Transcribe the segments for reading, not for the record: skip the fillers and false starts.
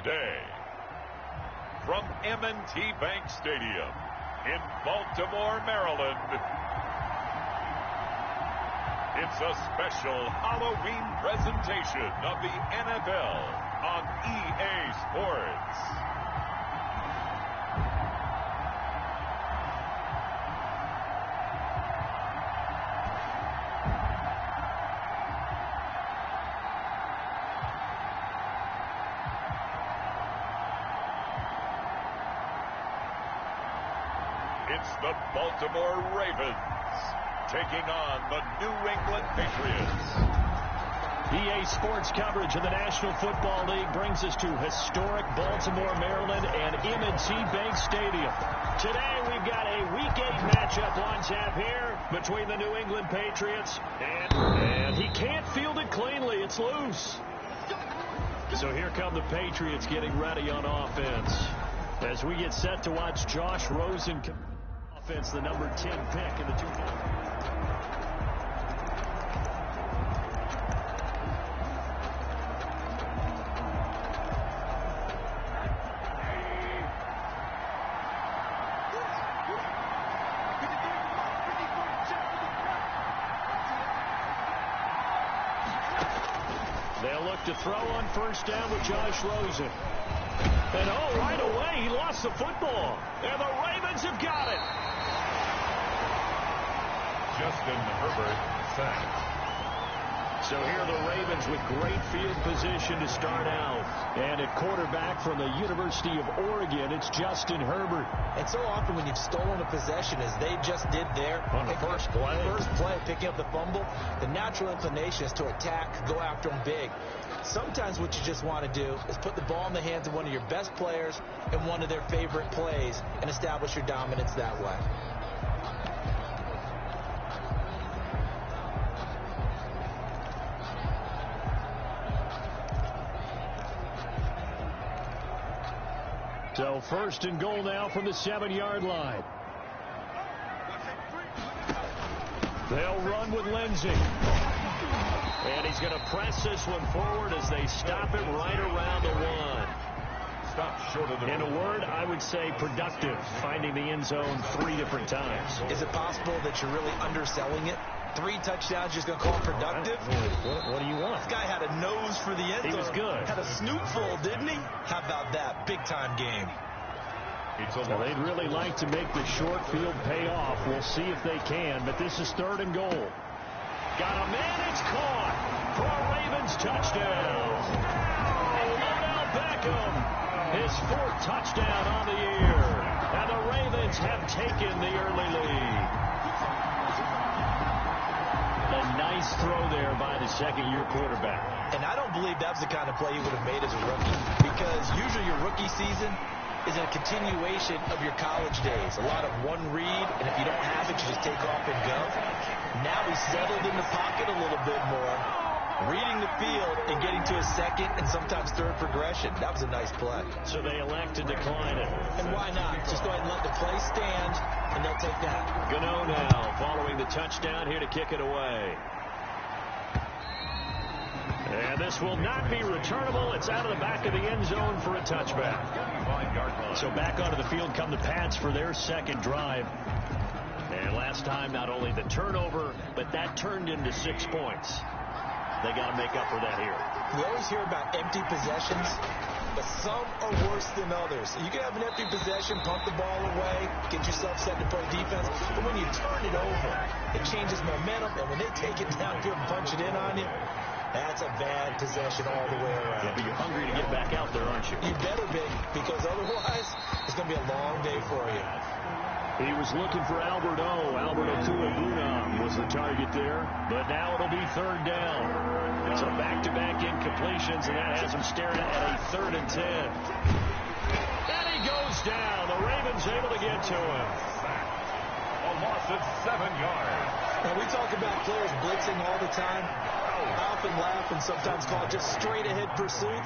today. From M&T Bank Stadium in Baltimore, Maryland, it's a special Halloween presentation of the NFL on EA Sports. It's the Baltimore Ravens taking on the New England Patriots. EA Sports coverage of the National Football League brings us to historic Baltimore, Maryland, and M&T Bank Stadium. Today we've got a Week 8 matchup on tap here between the New England Patriots and he can't field it cleanly. It's loose. So here come the Patriots getting ready on offense as we get set to watch Josh Rosen offense, the number 10 pick in the 2000. They'll look to throw on first down with Josh Rosen. And right away, he lost the football. And the Ravens have got it. Justin Herbert sacked. So here are the Ravens with great field position to start out. And at quarterback from the University of Oregon, it's Justin Herbert. And so often when you've stolen a possession, as they just did there, on the first play, picking up the fumble, the natural inclination is to attack, go after them big. Sometimes what you just want to do is put the ball in the hands of one of your best players in one of their favorite plays and establish your dominance that way. So first and goal now from the 7-yard line. They'll run with Lindsey. And he's going to press this one forward as they stop it right around the 1. Stop short of the In a word, I would say productive, finding the end zone 3 different times. Is it possible that you're really underselling it? 3 touchdowns, just going to call it productive? What do you want? This guy had a nose for the end zone. He was good. Had a snootful, didn't he? How about that? Big-time game. Well, they'd really like to make the short field pay off. We'll see if they can, but this is 3rd and goal. Got a man, it's caught for a Ravens touchdown. Odell Beckham, his 4th touchdown on the year. And the Ravens have taken the early lead. A nice throw there by the second-year quarterback. And I don't believe that was the kind of play he would have made as a rookie, because usually your rookie season is a continuation of your college days. A lot of one read, and if you don't have it, you just take off and go. Now he's settled in the pocket a little bit more, reading the field and getting to his second and sometimes third progression. That was a nice play. So they elect to decline it. And why not? Just go ahead and let the play stand, and they'll take that. Gano now following the touchdown here to kick it away. And this will not be returnable. It's out of the back of the end zone for a touchback. So back onto the field come the Pats for their second drive. And last time, not only the turnover, but that turned into 6 points. They got to make up for that here. We always hear about empty possessions, but some are worse than others. You can have an empty possession, pump the ball away, get yourself set to play defense, but when you turn it over, it changes momentum, and when they take it downfield and punch it in on you, that's a bad possession all the way around. Yeah, but you're hungry to get back out there, aren't you? You better be, because otherwise, it's going to be a long day for you. He was looking for Albert O. Albert Okuagbuna was the target there, but now it'll be 3rd down. So back-to-back incompletions, and that has him staring at a 3rd and 10. And he goes down. The Ravens able to get to him. A loss of 7 yards. Now, we talk about players blitzing all the time. I often laugh and sometimes call it just straight-ahead pursuit.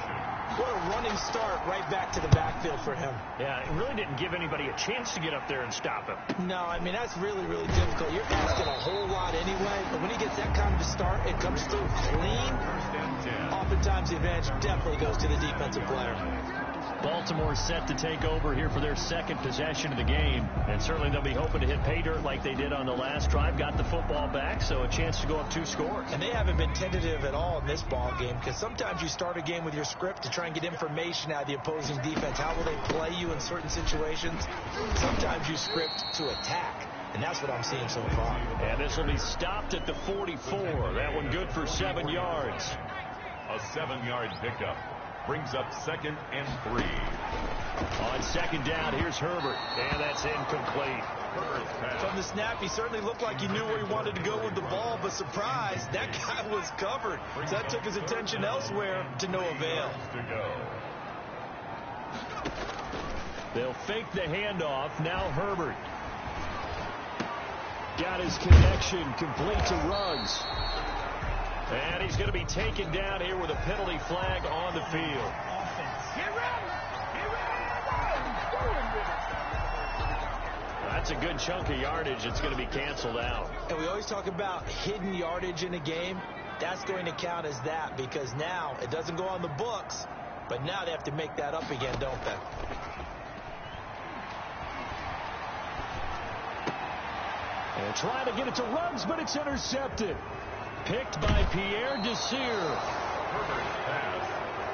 What a running start right back to the backfield for him. Yeah, it really didn't give anybody a chance to get up there and stop him. No, I mean, that's really, really difficult. You're asking a whole lot anyway, but when he gets that kind of a start, it comes through clean. Oftentimes, the advantage definitely goes to the defensive player. Baltimore set to take over here for their second possession of the game. And certainly they'll be hoping to hit pay dirt like they did on the last drive. Got the football back, so a chance to go up 2 scores. And they haven't been tentative at all in this ball game, because sometimes you start a game with your script to try and get information out of the opposing defense. How will they play you in certain situations? Sometimes you script to attack. And that's what I'm seeing so far. And this will be stopped at the 44. That one good for 7 yards. A 7-yard pickup brings up 2nd and 3. On 2nd down, here's Herbert. And that's incomplete. From the snap, he certainly looked like he knew where he wanted to go with the ball, but surprise, that guy was covered. So that took his attention elsewhere to no avail. They'll fake the handoff. Now Herbert. Got his connection complete to Ruggs. And he's going to be taken down here with a penalty flag on the field. That's a good chunk of yardage. It's going to be canceled out. And we always talk about hidden yardage in a game. That's going to count as that, because now it doesn't go on the books, but now they have to make that up again, don't they? And trying to get it to Ruggs, but it's intercepted. Picked by Pierre Desir.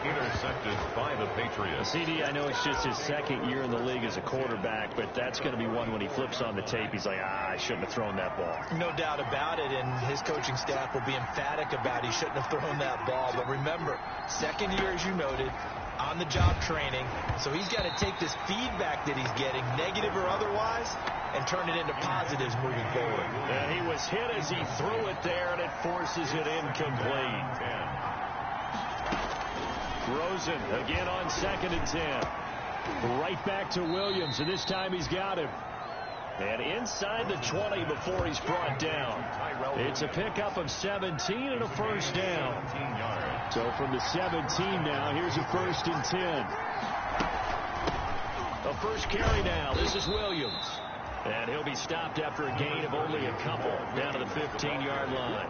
Intercepted by the Patriots. CD, I know it's just his 2nd year in the league as a quarterback, but that's going to be one when he flips on the tape. He's like, I shouldn't have thrown that ball. No doubt about it, and his coaching staff will be emphatic about he shouldn't have thrown that ball. But remember, 2nd year, as you noted, on-the-job training, so he's got to take this feedback that he's getting, negative or otherwise, and turn it into positives moving forward. And he was hit as he threw it there, and it forces it incomplete. Rosen again on 2nd and 10. Right back to Williams, and this time he's got him. And inside the 20 before he's brought down. It's a pickup of 17 and a first down. So from the 17 now, here's a 1st and 10. A first carry now. This is Williams. And he'll be stopped after a gain of only a couple down to the 15-yard line.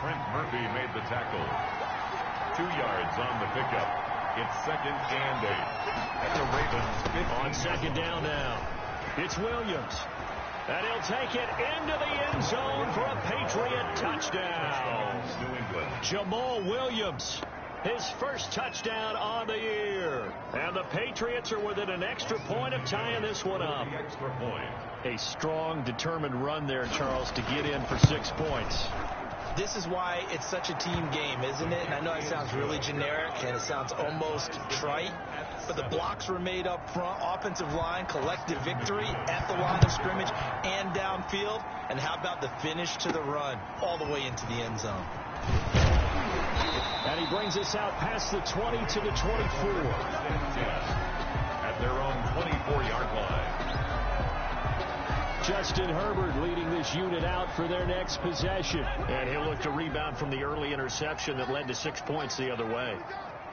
Trent Murphy made the tackle. 2 yards on the pickup. It's 2nd and 8. At the Ravens 15. On 2nd down now. It's Williams. And he'll take it into the end zone for a Patriot touchdown. New England. Jamal Williams. His first touchdown on the year. And the Patriots are within an extra point of tying this one up. Extra point. A strong, determined run there, Charles, to get in for 6 points. This is why it's such a team game, isn't it? And I know it sounds really generic and it sounds almost trite, but the blocks were made up front, offensive line, collective victory at the line of scrimmage and downfield. And how about the finish to the run all the way into the end zone? And he brings us out past the 20 to the 24. At their own 24-yard line. Justin Herbert leading this unit out for their next possession. And he'll look to rebound from the early interception that led to 6 points the other way.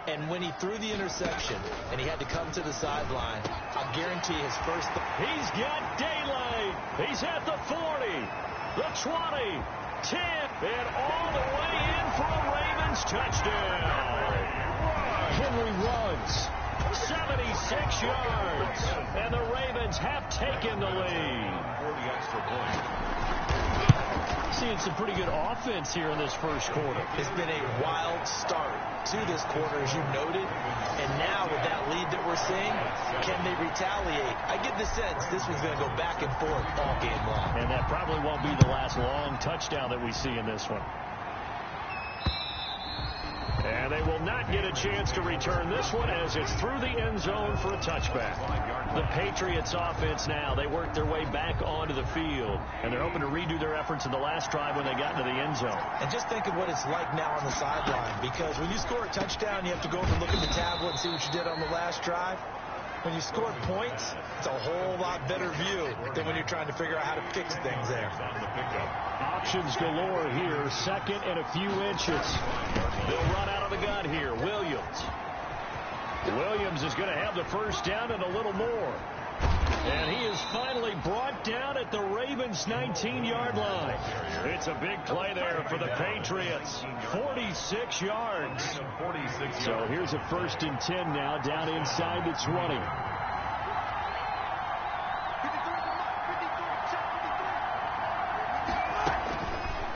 And when he threw the interception and he had to come to the sideline, I'll guarantee his first... He's got daylight. He's at the 40, the 20, 10, and all the way in for a Ravens touchdown. Henry Ruggs, 76 yards, and the Ravens have taken the lead. Seeing some pretty good offense here in this first quarter. It's been a wild start to this quarter, as you noted. And now with that lead that we're seeing, can they retaliate? I get the sense this one's going to go back and forth all game long. And that probably won't be the last long touchdown that we see in this one. And they will not get a chance to return this one as it's through the end zone for a touchback. The Patriots offense now, they work their way back onto the field. And they're hoping to redo their efforts in the last drive when they got into the end zone. And just think of what it's like now on the sideline. Because when you score a touchdown, you have to go over and look at the tablet and see what you did on the last drive. When you score points, it's a whole lot better view than when you're trying to figure out how to fix things there. Options galore here. 2nd and a few inches. They'll run out of the gun here. Williams. Williams is going to have the first down and a little more. And he is finally brought down at the Ravens' 19-yard line. It's a big play there for the Patriots. 46 yards. So here's a 1st and 10 now, down inside the 20.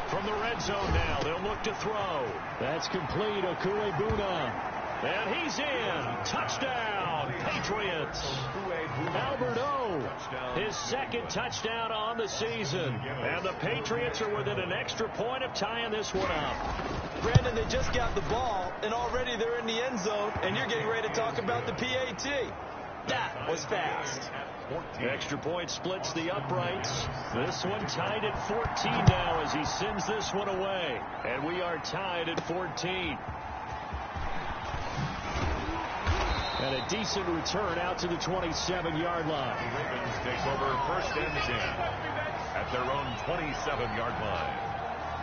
From the red zone now, they'll look to throw. That's complete. Okuebuna. And he's in. Touchdown, Patriots. Albert O, his 2nd touchdown on the season. And the Patriots are within an extra point of tying this one up. Brandon, they just got the ball, and already they're in the end zone, and you're getting ready to talk about the PAT. That was fast. Extra point splits the uprights. This one tied at 14 now as he sends this one away. And we are tied at 14. And a decent return out to the 27-yard line. The Ravens take over 1st and 10 at their own 27-yard line.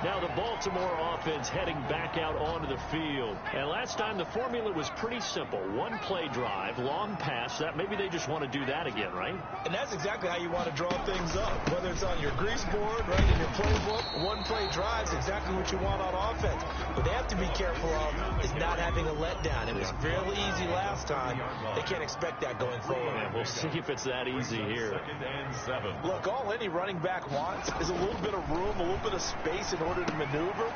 Now the Baltimore offense heading back out onto the field. And last time the formula was pretty simple. 1-play drive, long pass. That maybe they just want to do that again, right? And that's exactly how you want to draw things up. Whether it's on your grease board, right, in your playbook, 1-play drive is exactly what you want on offense. What they have to be careful of is not having a letdown. It was fairly easy last time. They can't expect that going forward. And we'll see if it's that easy here. 2nd and 7. Look, all any running back wants is a little bit of room, a little bit of space in order to maneuver.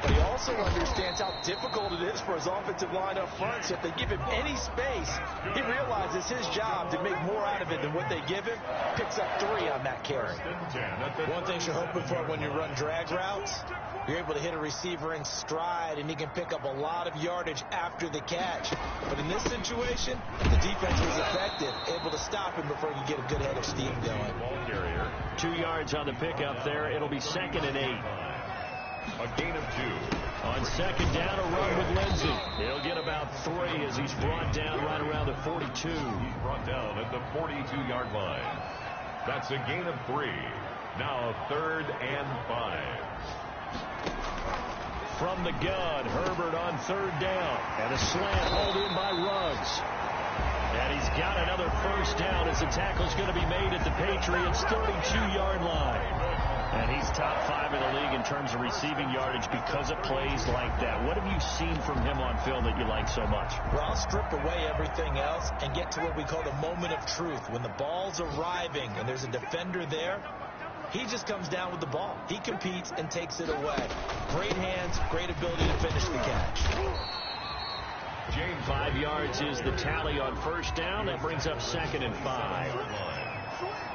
But he also understands how difficult it is for his offensive line up front. So if they give him any space, he realizes his job to make more out of it than what they give him. Picks up 3 on that carry. One thing you're hoping for when you run drag routes, you're able to hit a receiver in stride, and he can pick up a lot of yardage after the catch. But in this situation, the defense was effective, able to stop him before he could get a good head of steam going. Ball carrier. 2 yards on the pickup there. It'll be 2nd and 8. A gain of 2. On 2nd down, a run with Lindsey. He'll get about 3 as he's brought down right around the 42. He's brought down at the 42-yard line. That's a gain of 3. Now 3rd and 5. From the gun, Herbert on 3rd down. And a slant hauled in by Ruggs. And he's got another 1st down as the tackle's going to be made at the Patriots' 32-yard line. And he's top 5 in the league in terms of receiving yardage because of plays like that. What have you seen from him on film that you like so much? Well, strip away everything else and get to what we call the moment of truth. When the ball's arriving and there's a defender there, he just comes down with the ball. He competes and takes it away. Great hands, great ability to finish the catch. 5 yards is the tally on 1st down. That brings up 2nd and 5.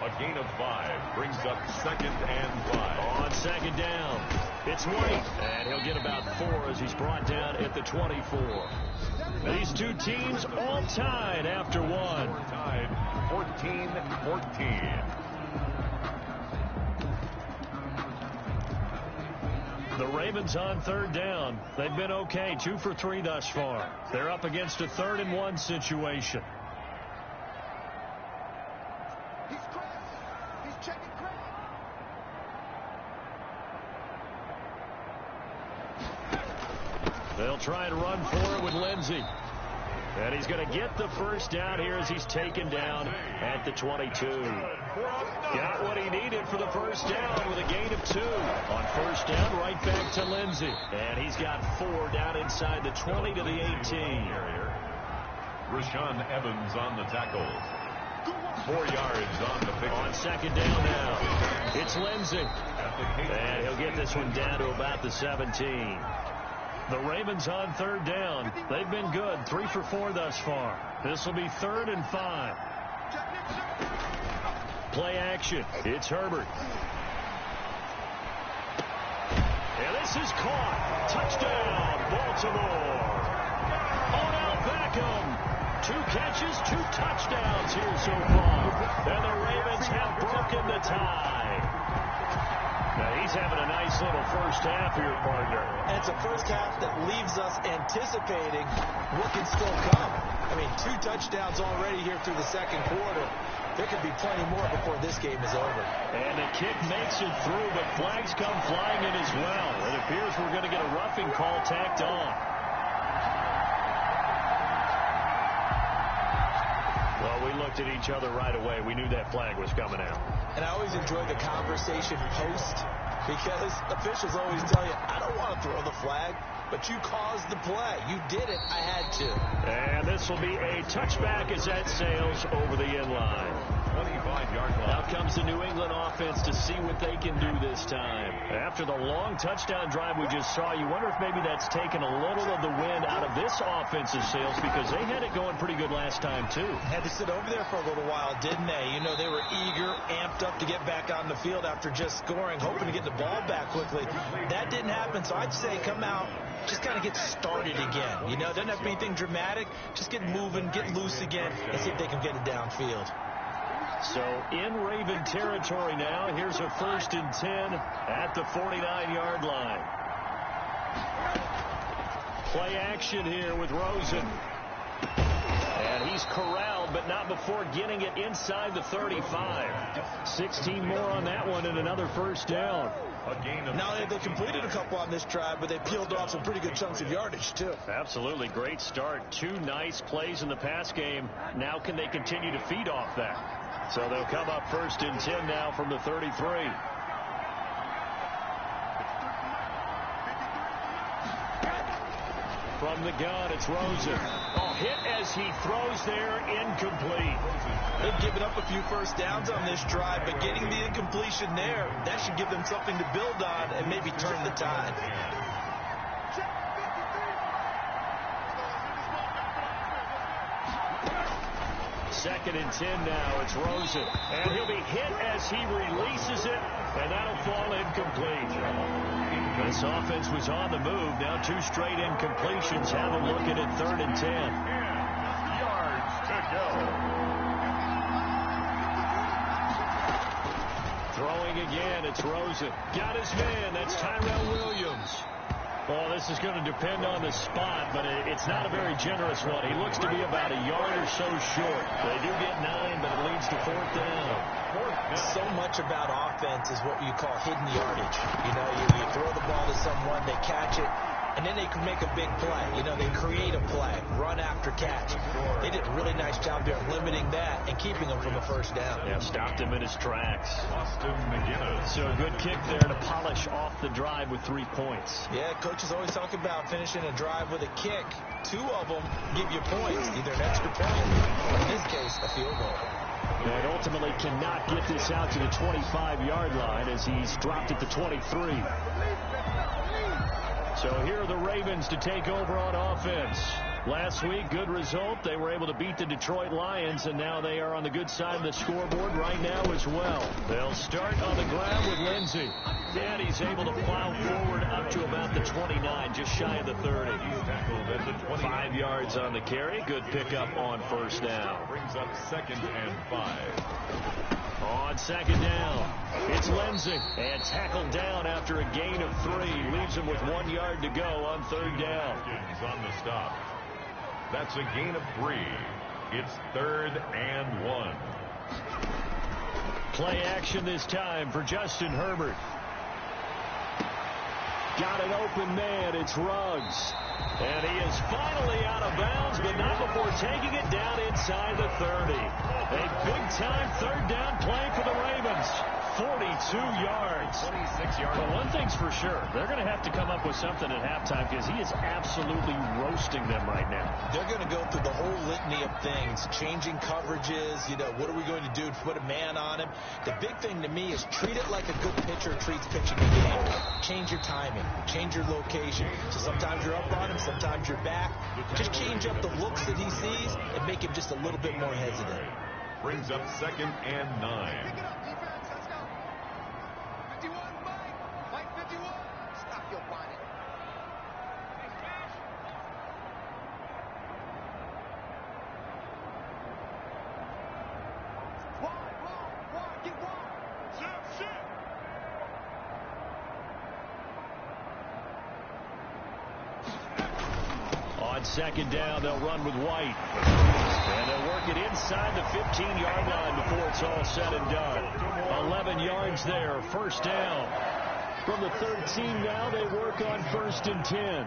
A gain of 5 brings up 2nd and 5. On 2nd down, it's White. And he'll get about 4 as he's brought down at the 24. These two teams all tied after one. Tied 14-14. The Ravens on 3rd down. They've been okay, 2 for 3 thus far. They're up against a 3rd and 1 situation. They'll try and run for it with Lindsey. And he's going to get the 1st down here as he's taken down at the 22. Got what he needed for the 1st down with a gain of 2. On 1st down, right back to Lindsey. And he's got 4 down inside the 20 to the 18. Rashaan Evans on the tackle. 4 yards on the pick. On 2nd down now, it's Lindsey. And he'll get this one down to about the 17. The Ravens on 3rd down. They've been good, 3 for 4 thus far. This will be 3rd and 5. Play action. It's Herbert. And this is caught. Touchdown, Baltimore. Odell Beckham. 2 catches, 2 touchdowns here so far. And the Ravens have broken the tie. Now he's having a nice little 1st half here, partner. And it's a 1st half that leaves us anticipating what can still come. I mean, 2 touchdowns already here through the 2nd quarter. There could be plenty more before this game is over. And the kick makes it through, but flags come flying in as well. It appears we're going to get a roughing call tacked on. Well, we looked at each other right away. We knew that flag was coming out. And I always enjoy the conversation post, because officials always tell you, I don't want to throw the flag, but you caused the play. You did it. I had to. And this will be a touchback as that sails over the end line. 25-yard line. Now comes the New England offense to see what they can do this time. After the long touchdown drive we just saw, you wonder if maybe that's taken a little of the wind out of this offensive sails, because they had it going pretty good last time, too. Had to sit over there for a little while, didn't they? You know, they were eager, amped up to get back on the field after just scoring, hoping to get the ball back quickly. That didn't happen, so I'd say come out, just kind of get started again. You know, it doesn't have to be anything dramatic. Just get moving, get loose again, and see if they can get it downfield. So in Raven territory now. Here's a 1st and 10 at the 49-yard line. Play action here with Rosen. And he's corralled, but not before getting it inside the 35. 16 more on that one and another 1st down. Now they completed a couple on this drive, but they peeled off some pretty good chunks of yardage, too. Absolutely. Great start. 2 nice plays in the pass game. Now can they continue to feed off that? So they'll come up 1st and 10 now from the 33. From the gun, it's Rosen. Oh, hit as he throws there, incomplete. They've given up a few 1st downs on this drive, but getting the incompletion there, that should give them something to build on and maybe turn the tide. 2nd and 10 now. It's Rosen. And he'll be hit as he releases it, and that'll fall incomplete. This offense was on the move. Now 2 straight incompletions. Have them looking at 3rd and 10. 10 yards to go. Throwing again, it's Rosen. Got his man. That's Tyrell Williams. Well, this is going to depend on the spot, but it's not a very generous one. He looks to be about a yard or so short. They do get 9, but it leads to 4th down. So much about offense is what you call hidden yardage. You know, you throw the ball to someone, they catch it, and then they can make a big play. You know, they create a play, run after catch. They did a really nice job there limiting that and keeping him from a 1st down. Yeah, stopped him in his tracks. Austin McGinnis. So a good kick there to polish off the drive with 3 points. Yeah, coaches always talk about finishing a drive with a kick. 2 of them give you points, either an extra point or, in this case, a field goal. And ultimately cannot get this out to the 25-yard line as he's dropped at the 23. So here are the Ravens to take over on offense. Last week, good result. They were able to beat the Detroit Lions, and now they are on the good side of the scoreboard right now as well. They'll start on the ground with Lindsey. And he's able to plow forward up to about the 29, just shy of the 30. 5 yards on the carry. Good pickup on 1st down. Brings up 2nd and 5. On 2nd down, it's Lindsey. And tackled down after a gain of 3. Leaves him with 1 yard to go on 3rd down. On the stop. That's a gain of 3. It's 3rd and 1. Play action this time for Justin Herbert. Got an open man. It's Ruggs. And he is finally out of bounds, but not before taking it down inside the 30. A big-time 3rd down play for the Ravens. 42 yards. 26 yards. But one thing's for sure, they're going to have to come up with something at halftime because he is absolutely roasting them right now. They're going to go through the whole litany of things, changing coverages, you know, what are we going to do to put a man on him? The big thing to me is treat it like a good pitcher treats pitching a game. Change your timing, change your location. So sometimes you're up on him, sometimes you're back. Just change up the looks that he sees and make him just a little bit more hesitant. Brings up 2nd and 9. On 2nd down, they'll run with White. And they'll work it inside the 15-yard line before it's all said and done. 11 yards there, 1st down. From the 13 now, they work on 1st and 10.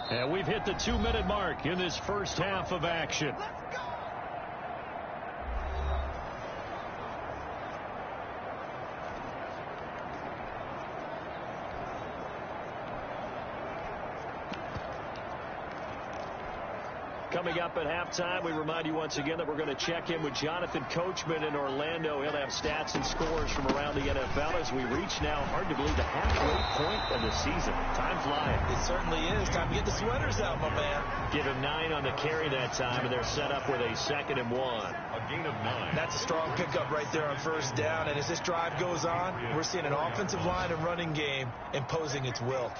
And we've hit the 2-minute mark in this first half of action. Coming up at halftime, we remind you once again that we're going to check in with Jonathan Coachman in Orlando. He'll have stats and scores from around the NFL as we reach now, hard to believe, the halfway point of the season. Time flying. It certainly is. Time to get the sweaters out, my man. Give him 9 on the carry that time, and they're set up with a 2nd and 1. A gain of 9. That's a strong pickup right there on first down. And as this drive goes on, we're seeing an offensive line and running game imposing its will.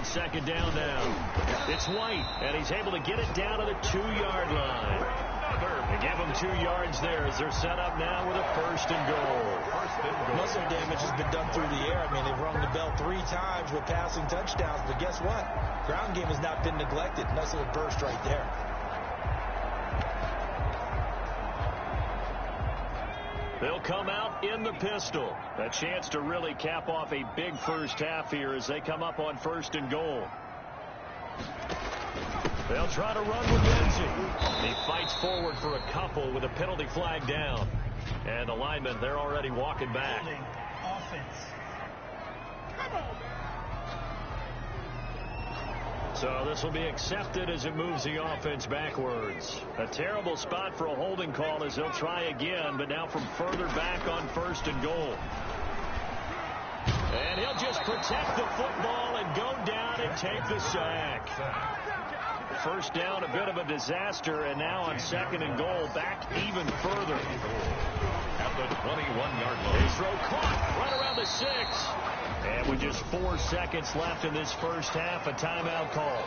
Second down now. It's White, and he's able to get it down to the 2-yard line. They give him 2 yards there as they're set up now with a 1st and goal. Muscle damage has been done through the air. I mean, they've rung the bell 3 times with passing touchdowns, but guess what? Ground game has not been neglected. Nice little burst right there. They'll come out in the pistol. A chance to really cap off a big first half here as they come up on 1st and goal. They'll try to run with Lindsey. He fights forward for a couple with a penalty flag down. And the linemen, they're already walking back. Offense. Come on, man. So this will be accepted as it moves the offense backwards. A terrible spot for a holding call as they'll try again, but now from further back on 1st and goal. And he'll just protect the football and go down and take the sack. First down, a bit of a disaster, and now on 2nd and goal, back even further. At the 21-yard line. His throw caught right around the 6. And with just 4 seconds left in this first half, a timeout call.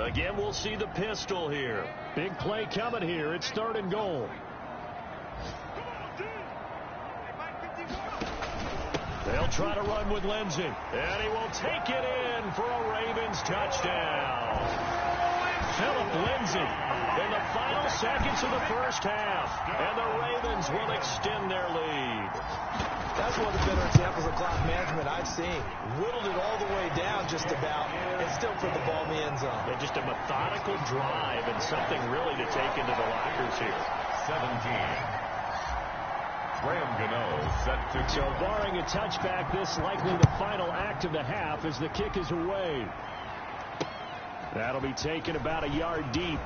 Again, we'll see the pistol here. Big play coming here. It's 3rd and goal. They'll try to run with Lindsey. And he will take it in for a Ravens touchdown. Philip Lindsey in the final seconds of the first half. And the Ravens will extend their lead. That's one of the better examples of clock management I've seen. Whittled it all the way down just about and still put the ball in the end zone. Yeah, just a methodical drive and something really to take into the lockers here. 17. Graham Gano set to So barring a touchback, this likely the final act of the half as the kick is away. That'll be taken about a yard deep.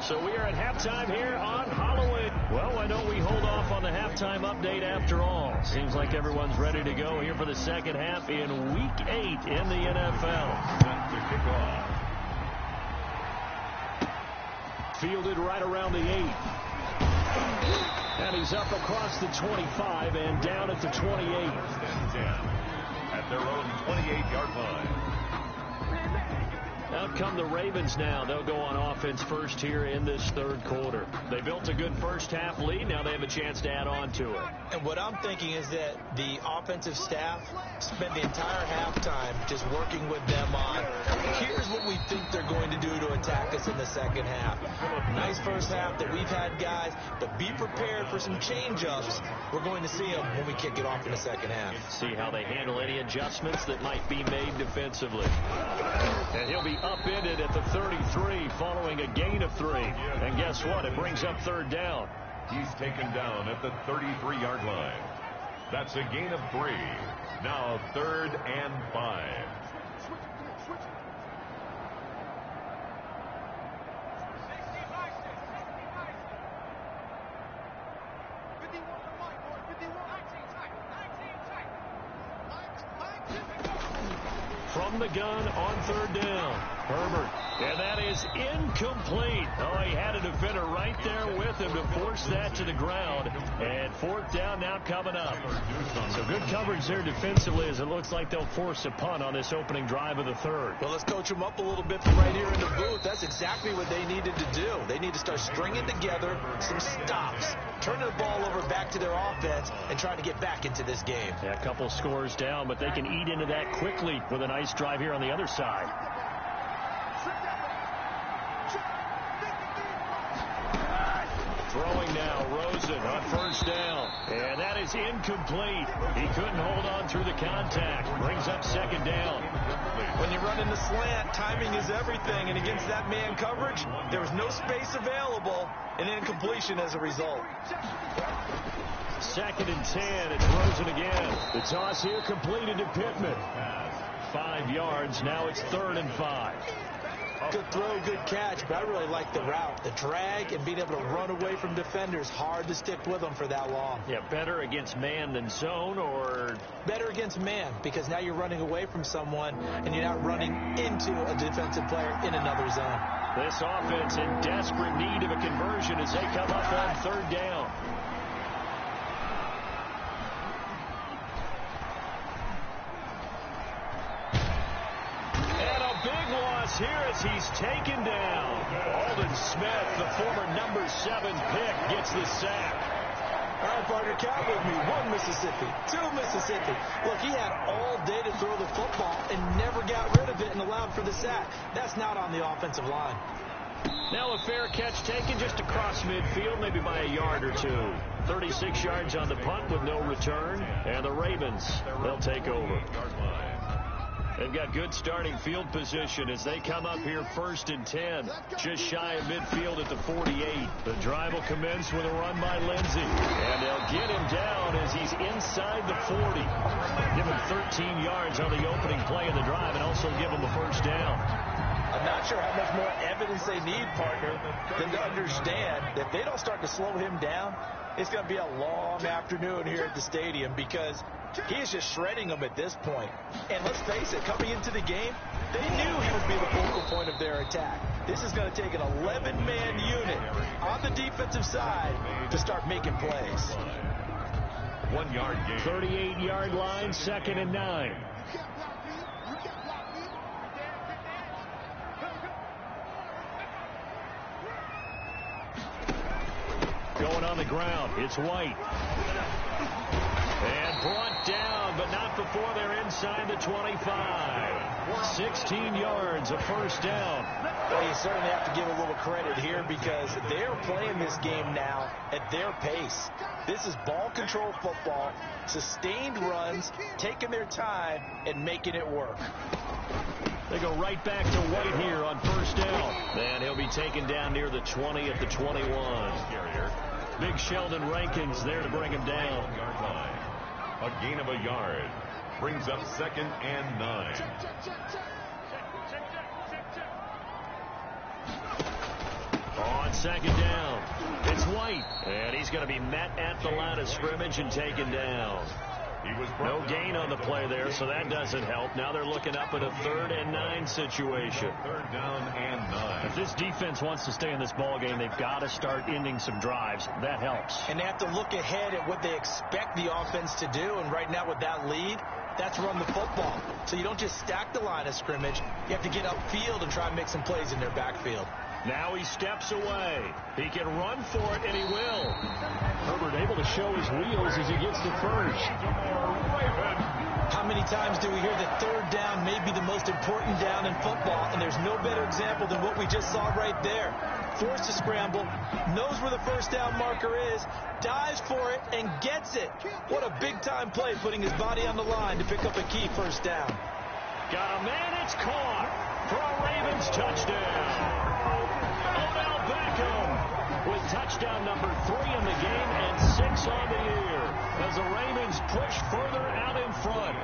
So we are at halftime here on Halloween. Well, why don't we hold off on the halftime update after all? Seems like everyone's ready to go here for the second half in Week 8 in the NFL. set to kick off. Fielded right around the 8. And he's up across the 25 and down at the 28. 1st and 10. At their own 28-yard line. Out come the Ravens now. They'll go on offense first here in this 3rd quarter. They built a good first half lead. Now they have a chance to add on to it. And what I'm thinking is that the offensive staff spent the entire halftime just working with them on, here's what we think they're going to do to attack us in the second half. Nice first half that we've had, guys, but be prepared for some change-ups. We're going to see them when we kick it off in the second half. See how they handle any adjustments that might be made defensively. And he'll be upended at the 33 following a gain of 3. And guess what? It brings up 3rd down. He's taken down at the 33-yard line. That's a gain of 3. Now 3rd and 5. From the gun on 3rd down. Herbert, and that is incomplete. Oh, he had a defender right there with him to force that to the ground. And fourth down now coming up. So good coverage there defensively as it looks like they'll force a punt on this opening drive of the third. Well, let's coach them up a little bit from right here in the booth. That's exactly what they needed to do. They need to start stringing together some stops, turning the ball over back to their offense, and trying to get back into this game. Yeah, a couple scores down, but they can eat into that quickly with a nice drive here on the other side. Throwing now, Rosen on first down. And that is incomplete. He couldn't hold on through the contact. Brings up second down. When you run in the slant, timing is everything. And against that man coverage, there was no space available, and incompletion as a result. 2nd and 10. It's Rosen again. The toss here completed to Pittman. 5 yards. Now it's 3rd and 5. Good throw, good catch, but I really like the route. The drag and being able to run away from defenders. Hard to stick with them for that long. Yeah, better against man than zone, or? Better against man, because now you're running away from someone and you're not running into a defensive player in another zone. This offense in desperate need of a conversion as they come up on 3rd down. Here as he's taken down. Aldon Smith, the former number 7 pick, gets the sack. All right, partner, count with me. 1 Mississippi, 2 Mississippi. Look, he had all day to throw the football and never got rid of it and allowed for the sack. That's not on the offensive line. Now a fair catch taken just across midfield, maybe by a yard or two. 36 yards on the punt with no return. And the Ravens, they'll take over. They've got good starting field position as they come up here 1st and 10. Just shy of midfield at the 48. The drive will commence with a run by Lindsey. And they'll get him down as he's inside the 40. Give him 13 yards on the opening play of the drive and also give him a first down. I'm not sure how much more evidence they need, partner, than to understand that if they don't start to slow him down, it's going to be a long afternoon here at the stadium because he is just shredding them at this point. And let's face it, coming into the game, they knew he would be the focal point of their attack. This is going to take an 11-man unit on the defensive side to start making plays. 1 yard gain. 38-yard line, 2nd and 9. Going on the ground, it's White. And brought down, but not before they're inside the 25. 16 yards, a first down. Well, you certainly have to give a little credit here because they're playing this game now at their pace. This is ball control football, sustained runs, taking their time, and making it work. They go right back to White here on first down. And he'll be taken down near the 20 at the 21. Big Sheldon Rankins there to bring him down. A gain of a yard. Brings up 2nd and 9. On 2nd down, it's White. And he's going to be met at the line of scrimmage and taken down. No gain on the play there, so that doesn't help. Now they're looking up at a 3rd and 9 situation. 3rd down and 9. If this defense wants to stay in this ball game, they've got to start ending some drives. That helps. And they have to look ahead at what they expect the offense to do. And right now with that lead, that's run the football. So you don't just stack the line of scrimmage. You have to get upfield and try and make some plays in their backfield. Now he steps away. He can run for it, and he will. Herbert able to show his wheels as he gets to first. How many times do we hear that 3rd down may be the most important down in football, and there's no better example than what we just saw right there. Forced to scramble, knows where the first down marker is, dives for it, and gets it. What a big-time play, putting his body on the line to pick up a key first down. Got a man, it's caught for a Ravens touchdown. Odell Beckham with touchdown number 3 in the game and 6 on the year as the Ravens push further out in front.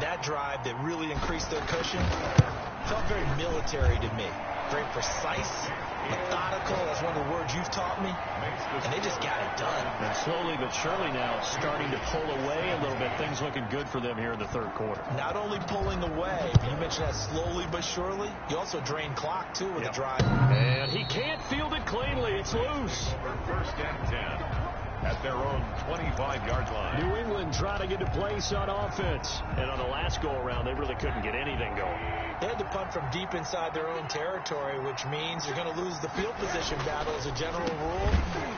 That drive that really increased their cushion felt very military to me. Very precise, Methodical is one of the words you've taught me, and they just got it done. And slowly but surely now starting to pull away a little bit. Things looking good for them here in the third quarter. Not only pulling away, but you mentioned that slowly but surely. You also drain clock, too, with a drive. And he can't field it cleanly. It's loose. First and 10 at their own 25-yard line. New England trying to get to place on offense. And on the last go-around, they really couldn't get anything going. They had to punt from deep inside their own territory, which means you're going to lose the field position battle as a general rule.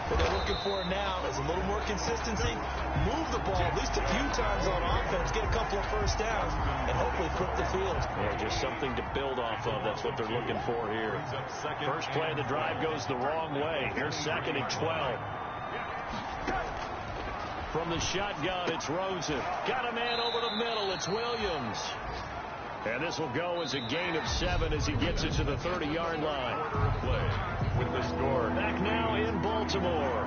What they're looking for now is a little more consistency, move the ball at least a few times on offense, get a couple of first downs, and hopefully flip the field. Yeah, just something to build off of. That's what they're looking for here. First play of the drive goes the wrong way. Here's 2nd and 12. From the shotgun, it's Rosen. Got a man over the middle. It's Williams. And this will go as a gain of 7 as he gets it to the 30-yard line. Play with the score. Back now in Baltimore.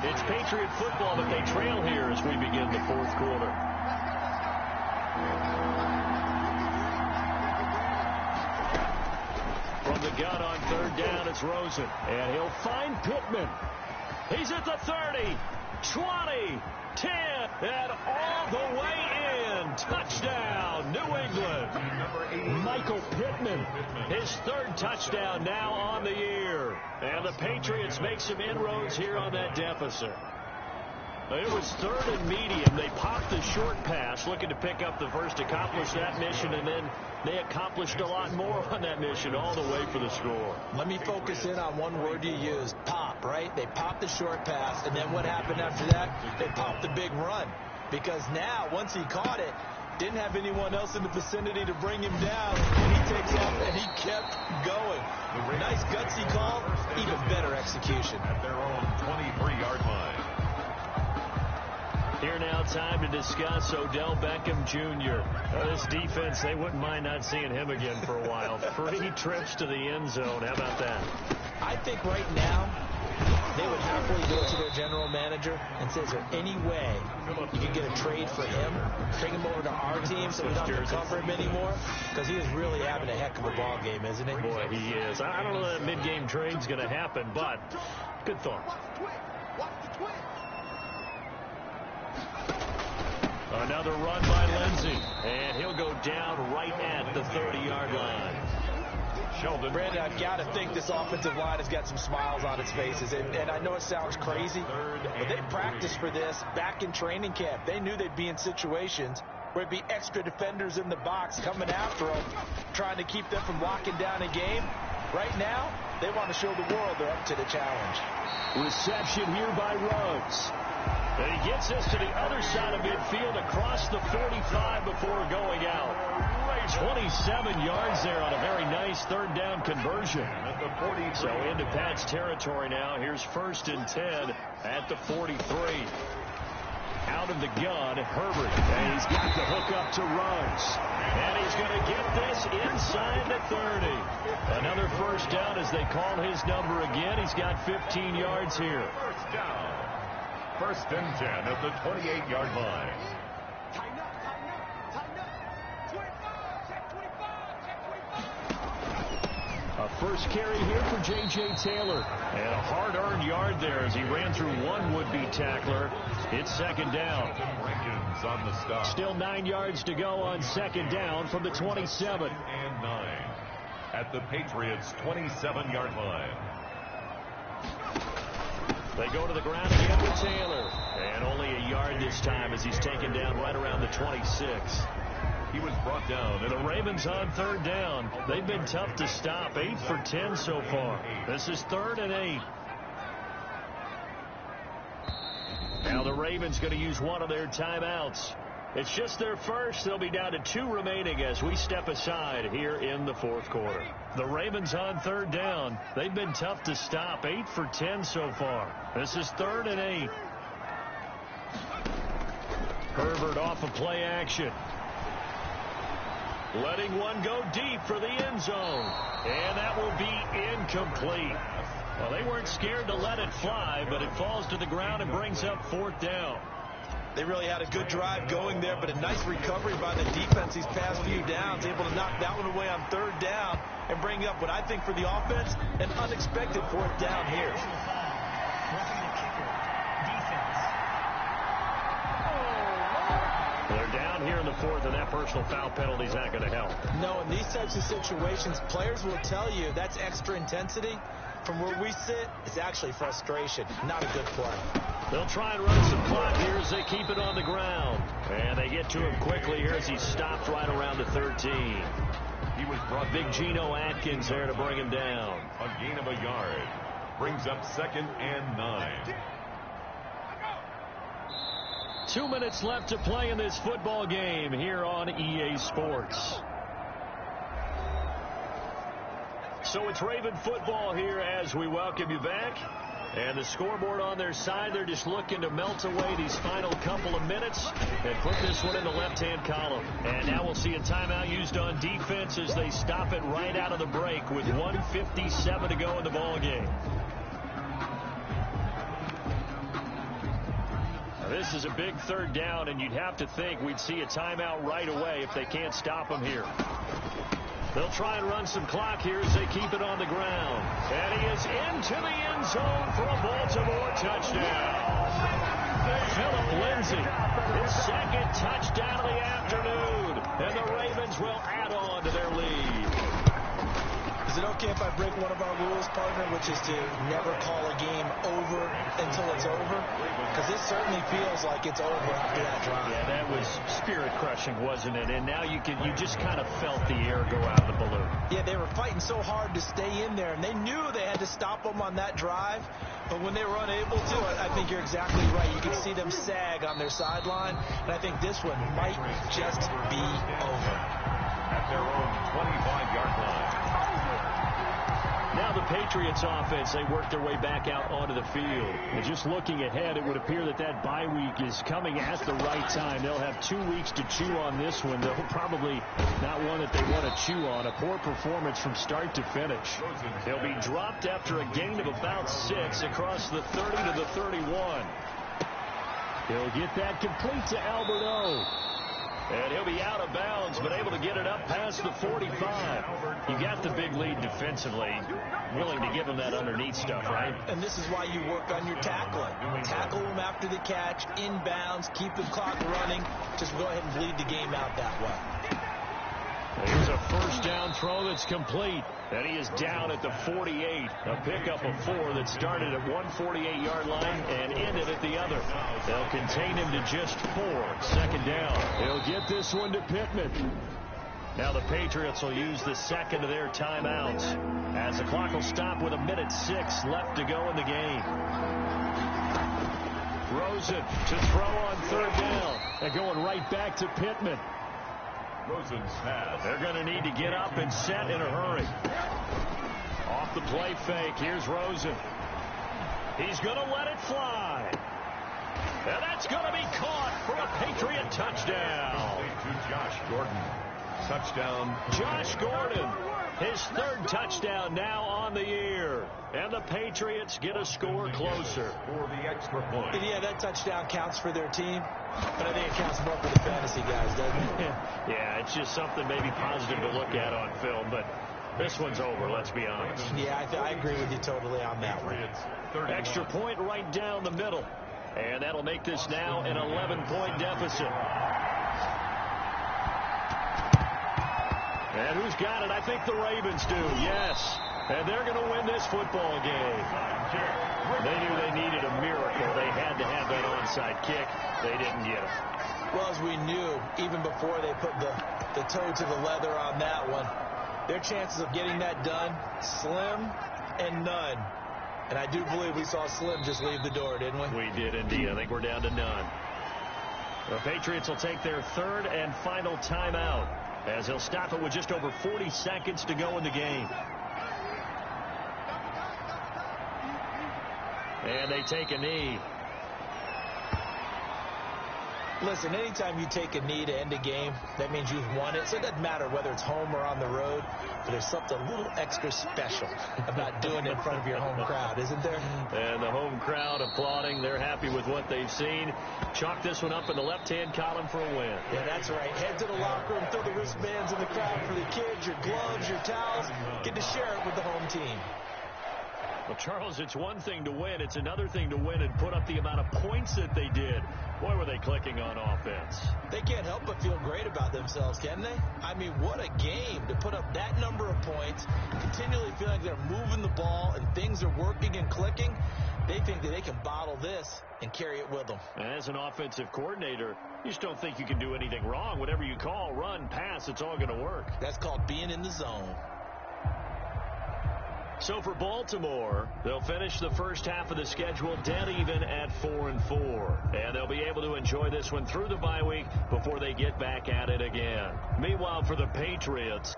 It's Patriot football, but they trail here as we begin the fourth quarter. From the gun on 3rd down, it's Rosen. And he'll find Pittman. He's at the 30, 20, 10, and all the way in. Touchdown, New England. Michael Pittman, his 3rd touchdown now on the year. And the Patriots make some inroads here on that deficit. It was 3rd and medium. They popped the short pass, looking to pick up the first, accomplish that mission, and then they accomplished a lot more on that mission all the way for the score. Let me focus in on one word you used, pop, right? They popped the short pass, and then what happened after that? They popped the big run. Because now, once he caught it, didn't have anyone else in the vicinity to bring him down, and he takes off, and he kept going. Nice gutsy call, even better execution. At their own 23-yard line. Here now, time to discuss Odell Beckham Jr. This defense, they wouldn't mind not seeing him again for a while. 3 trips to the end zone. How about that? I think right now they would happily go to their general manager and say, is there any way you can get a trade for him? Bring him over to our team so we don't have to cover him anymore? Because he is really having a heck of a ball game, isn't he? Boy, he is. I don't know that mid-game trade's going to happen, but good thought. Another run by Lindsey, and he'll go down right at the 30-yard line. Sheldon. Brandon, I've got to think this offensive line has got some smiles on its faces. And I know it sounds crazy, but they practiced for this back in training camp. They knew they'd be in situations where it'd be extra defenders in the box coming after them, trying to keep them from locking down a game. Right now, they want to show the world they're up to the challenge. Reception here by Ruggs. And he gets this to the other side of midfield across the 45 before going out. 27 yards there on a very nice 3rd down conversion. At the 43. So into Pat's territory now. Here's 1st and 10 at the 43. Out of the gun, Herbert. And he's got the hook up to Ruggs. And he's going to get this inside the 30. Another first down as they call his number again. He's got 15 yards here. First down. 1st and 10 at the 28-yard line. A first carry here for J.J. Taylor. And a hard-earned yard there as he ran through one would-be tackler. It's 2nd down. Rankins on the stop. Still 9 yards to go on 2nd down from the 27. And 9 at the Patriots' 27-yard line. They go to the ground again with Taylor. And only a yard this time as he's taken down right around the 26. He was brought down. The Ravens on 3rd down. They've been tough to stop. 8 for 10 so far. This is 3rd and 8. Now the Ravens going to use one of their timeouts. It's just their first. They'll be down to 2 remaining as we step aside here in the 4th quarter. The Ravens on 3rd down. They've been tough to stop. 8 for 10 so far. This is 3rd and 8. Herbert off of play action. Letting one go deep for the end zone. And that will be incomplete. Well, they weren't scared to let it fly, but it falls to the ground and brings up 4th down. They really had a good drive going there, but a nice recovery by the defense these past few downs, able to knock that one away on third down and bring up what I think for the offense, an unexpected fourth down here. They're down here in the fourth, and that personal foul penalty is not going to help. No, in these types of situations, players will tell you that's extra intensity. From where we sit, it's actually frustration, not a good play. They'll try and run some clock here as they keep it on the ground. And they get to him quickly here as he stopped right around the 13. He was brought Big Geno Atkins there to bring him down. a gain of a yard. Brings up 2nd and 9. 2 minutes left to play in this football game here on EA Sports. So it's Raven football here as we welcome you back. And the scoreboard on their side, they're just looking to melt away these final couple of minutes and put this one in the left-hand column. And now we'll see a timeout used on defense as they stop it right out of the break with 1:57 to go in the ball game. Now this is a big third down, and you'd have to think we'd see a timeout right away if they can't stop them here. They'll try and run some clock here as they keep it on the ground. And he is into the end zone for a Baltimore touchdown. Philip Lindsay, his second touchdown of the afternoon. And the Ravens will add on to their lead. Is it okay if I break one of our rules, partner, which is to never call a game over until it's over? Because this certainly feels like it's over after that drive. Yeah, that was spirit-crushing, wasn't it? And now you just kind of felt the air go out of the balloon. Yeah, they were fighting so hard to stay in there, and they knew they had to stop them on that drive. But when they were unable to, I think you're exactly right. You can see them sag on their sideline, and I think this one might just be over. At their own 25-yard line. Now the Patriots offense, they work their way back out onto the field. And just looking ahead, it would appear that bye week is coming at the right time. They'll have 2 weeks to chew on this one, though probably not one that they want to chew on. A poor performance from start to finish. They'll be dropped after a gain of about 6 across the 30 to the 31. He'll get that complete to Alberto. And he'll be out of bounds, but able to get it up past the 45. You got the big lead defensively. Willing to give him that underneath stuff, right? And this is why you work on your tackling. Tackle him after the catch, inbounds, keep the clock running. Just go ahead and bleed the game out that way. Here's a first down throw that's complete. And he is down at the 48. A pickup of 4 that started at 148-yard line and ended at the other. They'll contain him to just 4. 2nd down. He'll get this one to Pittman. Now the Patriots will use the second of their timeouts as the clock will stop with 1:06 left to go in the game. Rosen to throw on 3rd down. And going right back to Pittman. Rosen's pass. They're going to need to get up and set in a hurry. Off the play fake. Here's Rosen. He's going to let it fly. And that's going to be caught for a Patriot touchdown. To Josh Gordon. Touchdown. Josh Gordon, his 3rd touchdown now on the year. And the Patriots get a score closer. For the extra point. Yeah, that touchdown counts for their team. But I think it counts more for the fantasy guys, doesn't it? Yeah, it's just something maybe positive to look at on film. But this one's over, let's be honest. Yeah, I agree with you totally on that one. Extra point right down the middle. And that'll make this now an 11-point deficit. And who's got it? I think the Ravens do, yes. And they're going to win this football game. They knew they needed a miracle. They had to have that onside kick. They didn't get it. Well, as we knew, even before they put the toe to the leather on that one, their chances of getting that done, slim and none. And I do believe we saw Slim just leave the door, didn't we? We did indeed. I think we're down to none. The Patriots will take their 3rd and final timeout as they'll stop it with just over 40 seconds to go in the game. And they take a knee. Listen, anytime you take a knee to end a game, that means you've won it. So it doesn't matter whether it's home or on the road, but there's something a little extra special about doing it in front of your home crowd, isn't there? And the home crowd applauding. They're happy with what they've seen. Chalk this one up in the left-hand column for a win. Yeah, that's right. Head to the locker room, throw the wristbands in the crowd for the kids, your gloves, your towels. Get to share it with the home team. Well, Charles, it's one thing to win. It's another thing to win and put up the amount of points that they did. Boy, were they clicking on offense. They can't help but feel great about themselves, can they? I mean, what a game to put up that number of points, continually feeling like they're moving the ball and things are working and clicking. They think that they can bottle this and carry it with them. And as an offensive coordinator, you just don't think you can do anything wrong. Whatever you call, run, pass, it's all going to work. That's called being in the zone. So for Baltimore, they'll finish the first half of the schedule dead even at 4-4. And they'll be able to enjoy this one through the bye week before they get back at it again. Meanwhile, for the Patriots,